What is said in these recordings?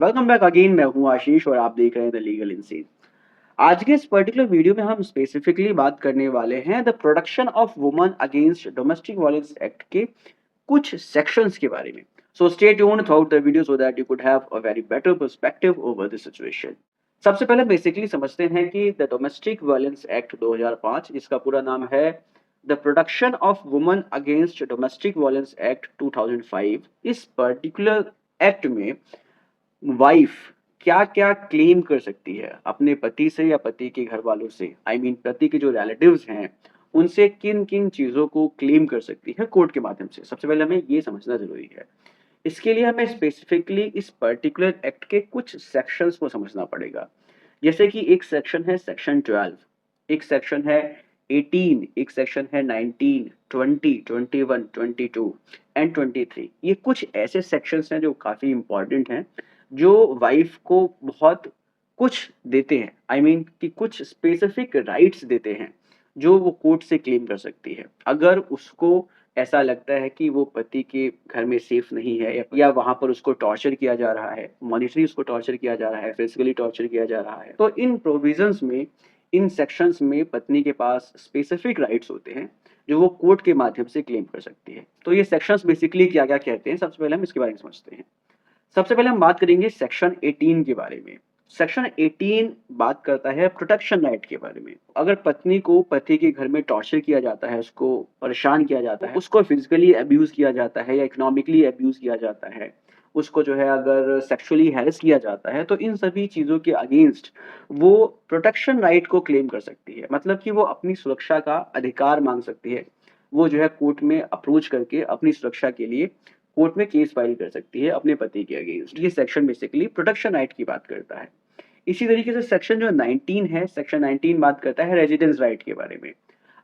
Welcome back again. मैं हूं आशीष और आप देख रहे हैं द लीगल इंसीड। आज के इस पर्टिकुलर वीडियो में हम स्पेसिफिकली बात करने वाले हैं the protection of woman against domestic violence act के कुछ सेक्शंस के बारे में। So stay tuned through the video so that you could have a very better perspective over the situation. सबसे पहले बेसिकली समझते हैं कि द डोमेस्टिक वायलेंस एक्ट 2005, जिसका पूरा नाम है the protection of woman against domestic violence act 2005। इस पर्टिकुलर एक्ट में वाइफ क्या-क्या क्लेम कर सकती है अपने पति से या पति के घर वालों से, आई मीन पति के जो रिलेटिव्स हैं, उनसे किन-किन चीज़ों को क्लेम कर सकती है कोर्ट के माध्यम से। सबसे पहले हमें ये समझना ज़रूरी है। इसके लिए हमें स्पेसिफिकली इस पर्टिकुलर एक्ट के कुछ सेक्शंस को समझना पड़ेगा। जैसे कि एक सेक्शन है सेक्शन 12, एक सेक्शन है 18, एक सेक्शन है 19, 20, 21, 22 एंड 23। ये कुछ ऐसे सेक्शंस हैं जो काफ़ी इम्पोर्टेंट हैं, जो वाइफ को बहुत कुछ देते हैं, आई मीन कि कुछ स्पेसिफिक राइट्स देते हैं, जो वो कोर्ट से क्लेम कर सकती है। अगर उसको ऐसा लगता है कि वो पति के घर में सेफ नहीं है या वहाँ पर उसको टॉर्चर किया जा रहा है, मॉनेटरी उसको टॉर्चर किया जा रहा है, फिजिकली टॉर्चर किया जा रहा है, तो इन प्रोविजंस में, इन सेक्शंस में पत्नी के पास स्पेसिफिक राइट्स होते हैं, जो वो कोर्ट के माध्यम से क्लेम कर सकती है। तो ये सेक्शंस बेसिकली क्या-क्या कहते हैं, सबसे पहले हम इसके बारे में समझते हैं। सबसे पहले हम बात करेंगे सेक्शन 18 के बारे में। सेक्शन 18 बात करता है प्रोटेक्शन राइट के बारे में। अगर पत्नी को पति के घर में टॉर्चर किया जाता है, उसको परेशान किया जाता है, उसको फिजिकली अब्यूज किया जाता है या इकोनॉमिकली अब्यूज किया जाता है, उसको जो है अगर सेक्सुअली हैरेस किया जाता है, तो इन सभी चीज़ों के अगेंस्ट वो प्रोटेक्शन राइट को क्लेम कर सकती है। मतलब कि वो अपनी सुरक्षा का अधिकार मांग सकती है। वो जो है कोर्ट में अप्रोच करके अपनी सुरक्षा के लिए कोर्ट में केस फाइल कर सकती है अपने पति के अगेंस्ट। ये सेक्शन बेसिकली प्रोटेक्शन राइट की बात करता है। इसी तरीके से सेक्शन जो 19 है, सेक्शन 19 बात करता है रेजिडेंस राइट के बारे में।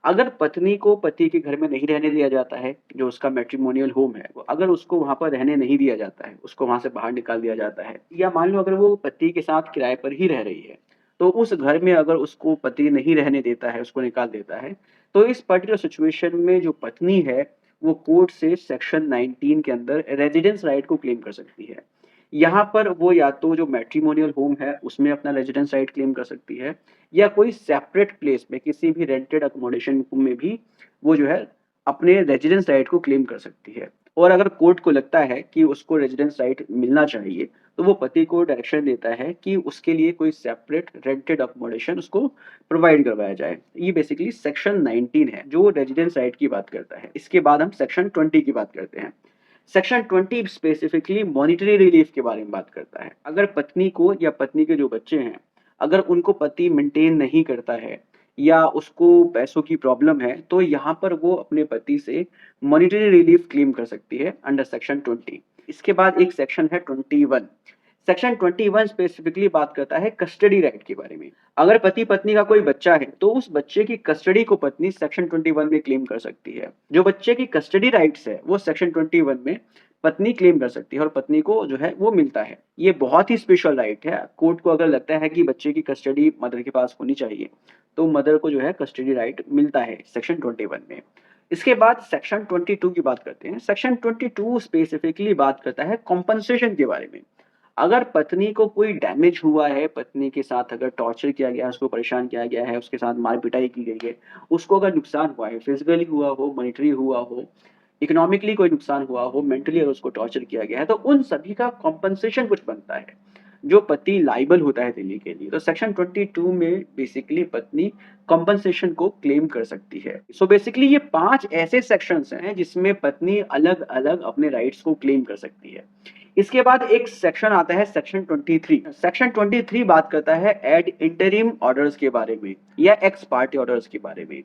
अगर पत्नी को पति के घर में नहीं रहने दिया जाता है, जो उसका मैट्रिमोनियल होम है, अगर उसको वहाँ पर रहने नहीं दिया जाता है, उसको वहाँ से बाहर निकाल दिया जाता है, या मान लो अगर वो पति के साथ किराए पर ही रह रही है, तो उस घर में अगर उसको पति नहीं रहने देता है, उसको निकाल देता है, तो इस पर्टिकुलर सिचुएशन में जो पत्नी है, वो कोर्ट से सेक्शन 19 के अंदर रेजिडेंस राइट को क्लेम कर सकती है। यहाँ पर वो या तो जो मैट्रिमोनियल होम है, उसमें अपना रेजिडेंस राइट क्लेम कर सकती है, या कोई सेपरेट प्लेस में किसी भी रेंटेड अकोमोडेशन में भी वो जो है अपने रेजिडेंस राइट को क्लेम कर सकती है। और अगर कोर्ट को लगता है कि उसको रेजिडेंस राइट मिलना चाहिए, तो वो पति को डायरेक्शन देता है कि उसके लिए कोई सेपरेट रेंटेड अकोमोडेशन उसको प्रोवाइड करवाया जाए। ये बेसिकली सेक्शन 19 है, जो रेजिडेंस राइट की बात करता है। इसके बाद हम सेक्शन 20 की बात करते हैं। सेक्शन 20 स्पेसिफिकली मॉनिटरी रिलीफ के बारे में बात करता है। अगर पत्नी को या पत्नी के जो बच्चे हैं, अगर उनको पति मेंटेन नहीं करता है या उसको पैसों की प्रॉब्लम है, तो यहाँ पर वो अपने पति से मॉनिटरी रिलीफ क्लेम कर सकती है अंडर सेक्शन 20। इसके बाद एक सेक्शन है 21। सेक्शन 21 स्पेसिफिकली बात करता है कस्टडी राइट के बारे में। अगर पति पत्नी का कोई बच्चा है, तो उस बच्चे की कस्टडी को पत्नी सेक्शन 21 में क्लेम कर सकती है। जो बच्चे की कस्टडी राइट्स है, वो सेक्शन 21 में पत्नी क्लेम कर सकती है और पत्नी को जो है वो मिलता है। ये बहुत ही स्पेशल राइट है। कोर्ट को अगर लगता है कि बच्चे की कस्टडी मदर के पास होनी चाहिए, तो मदर को जो है कस्टडी राइट मिलता है सेक्शन 21 में। इसके बाद सेक्शन 22 की बात करते हैं। सेक्शन 22 स्पेसिफिकली बात करता है कॉम्पनसेशन के बारे में। अगर पत्नी को कोई डैमेज हुआ है, पत्नी के साथ अगर टॉर्चर किया गया है, उसको परेशान किया गया है, उसके साथ मार-पिटाई की गई है, उसको अगर नुकसान हुआ है, फिज़िकली हुआ हो, मॉनेटरी हुआ हो, इकोनॉमिकली कोई नुकसान हुआ हो, मेंटली अगर उसको टॉर्चर किया गया है, तो उन सभी का कॉम्पेंसेशन कुछ बनता है, जो पति लायबल होता है देने के लिए। तो सेक्शन 22 में बेसिकली पत्नी कॉम्पेंसेशन को क्लेम कर सकती है। सो बेसिकली ये 5 ऐसे सेक्शंस हैं जिसमें पत्नी अलग-अलग अपने राइट्स को क्लेम कर सकती है। इसके बाद एक सेक्शन आता है सेक्शन 23। सेक्शन 23 बात करता है एड इंटरिम ऑर्डर्स के बारे में या एक्स पार्टी ऑर्डर्स के बारे में।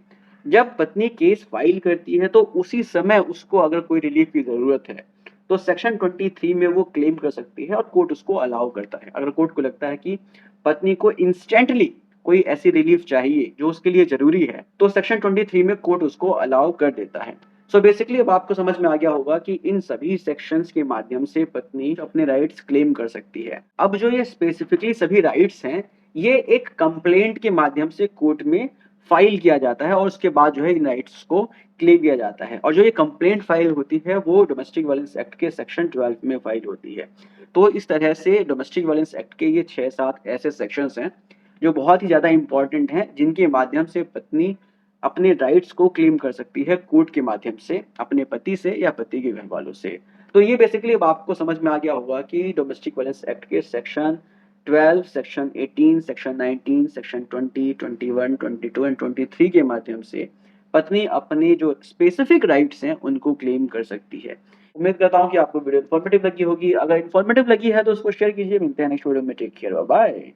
जब पत्नी केस फाइल करती है, तो उसी समय उसको अगर कोई रिलीफ की जरूरत है, तो सेक्शन 23 में वो क्लेम कर सकती है और कोर्ट उसको अलाउ करता है। अगर कोर्ट को लगता है कि पत्नी को इंस्टेंटली कोई ऐसी रिलीफ चाहिए जो उसके लिए जरूरी है, तो सेक्शन 23 में कोर्ट उसको अलाउ कर देता है। सो बेसिकली अब आपको समझ में आ गया होगा कि इन सभी सेक्शंस के माध्यम से पत्नी अपने राइट्स क्लेम कर सकती है। अब जो ये स्पेसिफिकली सभी राइट्स हैं, ये एक कंप्लेंट के माध्यम से कोर्ट में फाइल किया जाता है और उसके बाद जो है इन राइट्स को क्लेम किया जाता है। और जो ये कंप्लेंट फाइल होती है वो डोमेस्टिक वायलेंस एक्ट के सेक्शन 12 में फाइल होती है। तो इस तरह से डोमेस्टिक वायलेंस एक्ट के ये 6-7 ऐसे सेक्शंस हैं जो बहुत ही ज़्यादा इम्पोर्टेंट हैं, जिनके माध्यम से पत्नी अपने राइट्स को क्लेम कर सकती है कोर्ट के माध्यम से, अपने पति से या पति के घरवालों से। तो ये बेसिकली अब आपको समझ में आ गया होगा कि डोमेस्टिक वायलेंस एक्ट के section 12, section 18, section 19, section 20, 21, 22 and 23 के माध्यम से पत्नी अपने जो स्पेसिफिक राइट्स हैं उनको क्लेम कर सकती है। उम्मीद करता हूँ कि आपको वीडियो इन्फॉर्मेटिव लगी होगी। अगर इन्फॉर्मेटिव लगी है तो उसको शेयर कीजिए। मिलते हैं नेक्स्ट वीडियो में। Take care, bye bye.